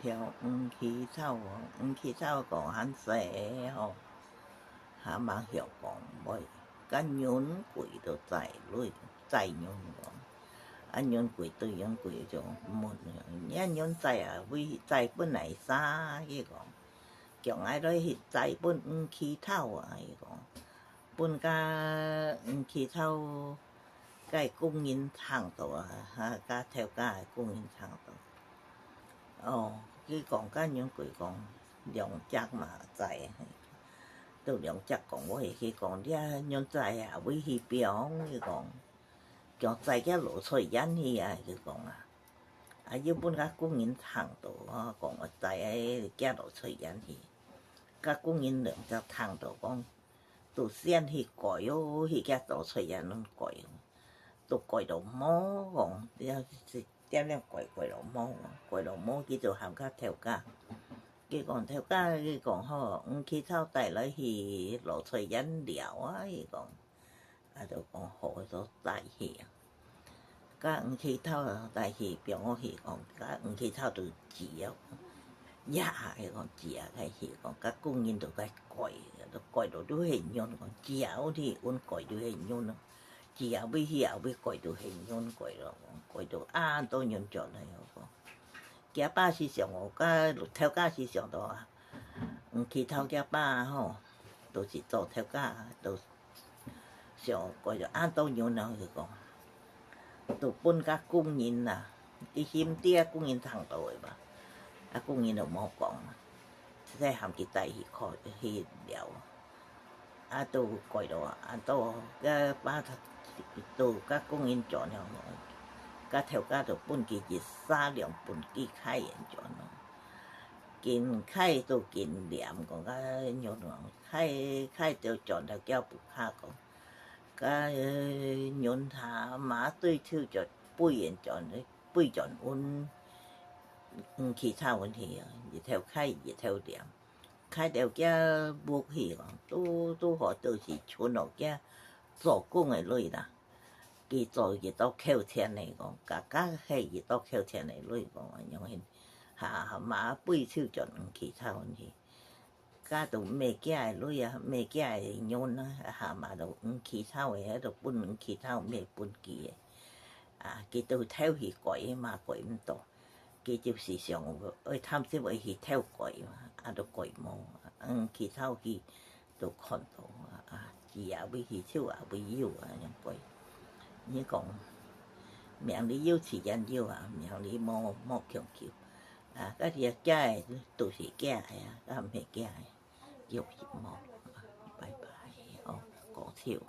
theo khí sau còn hắn sẽ ho hạ mà hiểu còn bởi cái nhún quỷ đồ chạy lui chạy nhún còn anh nhún quỷ từ nhún quỷ cho một nhá nhún chạy à vì chạy bên này xa cái còn kiểu ai đó thì chạy bên khí thao ấy còn bên khí thao cái cung nhìn thẳng tổ ha cái theo cái cung nhìn thẳng tổ cái còn cái nhún quỷ còn dòng chắc mà chạy từ dòng chắc còn có khi còn đi nhún chạy à với hi biểu cái còn cho chạy cái lộ thời gian thì cái còn dưới bên cái cung nhìn thẳng tổ còn ở chạy cái lộ thời gian thì các cung nhìn lượng cho thẳng tổ con tổ tiên thì cõi ô thì cái lộ thời gian nó cõi tổ cõi đầu mó còn cái này cõi đầu mó cái tổ hàm các theo ca cái còn theo ca cái còn họ khi thao tài lại thì lộ thời gian đẻo ấy còn rồi còn hộ số tại hiện các khi thao tại hiện biểu hiện còn các khi thao từ chiều dạ còn chiều cái hiện còn các cung nhìn được cái cõi đồ đối hình nhon còn chiều thì uốn cõi đối hình nhon chiều với hiểu với cõi đồ hình nhon cõi đồ an tôi nhon chọn này không cái ba si xong cái theo cái si xong đó khi thao cái ba ho tôi chỉ tổ theo cái tôi xong coi là an tôi nhon nào thì còn tôi bún các cung nhìn nè cái hiếm tia cung nhìn thẳng tôi mà cung nhìn ở mỏ còn sẽ hàm cái tay thì khỏi thì đéo tôi coi đó tôi cái ba thật tôi các cung nhìn chọn nào các theo các tôi bún cái gì xa lượng bún cái khai chọn nóกินไข่ตัวกินเหลี่ยมของก็โยนหวังไข่ตัวจอนแล้วแก้วปุกข้าของก็โยนถาหมาตุ้ยชื่อจดปุ้ยเย็นจอนเลยปุ้ยจอนอุ่นขี้เท่าวันทีอย่าแถวไข่อย่าแถวเหลี่ยมไข่เดียวแก้บุกหีของตู้หัวตัวสีชวนออกแก้做工嘅類啦，佢做亦都扣錢嚟講，家係亦都扣錢嚟類講，因為下馬背超盡其他問題，家度咩嘅類啊，咩嘅用啦，下馬度其他嘅喺度搬其他咩搬機嘅，佢都挑去改嘛改唔到，佢就是想去貪先為去挑改嘛，都改冇，其他佢都看到chỉ với hi chiêu với yêu những cái như còn miệng đi yêu chỉ dân yêu miệng đi mò kiểu kiểu cái gì cái tụi sĩ cái làm hệ cái yêu chỉ mò bye bye có thiếu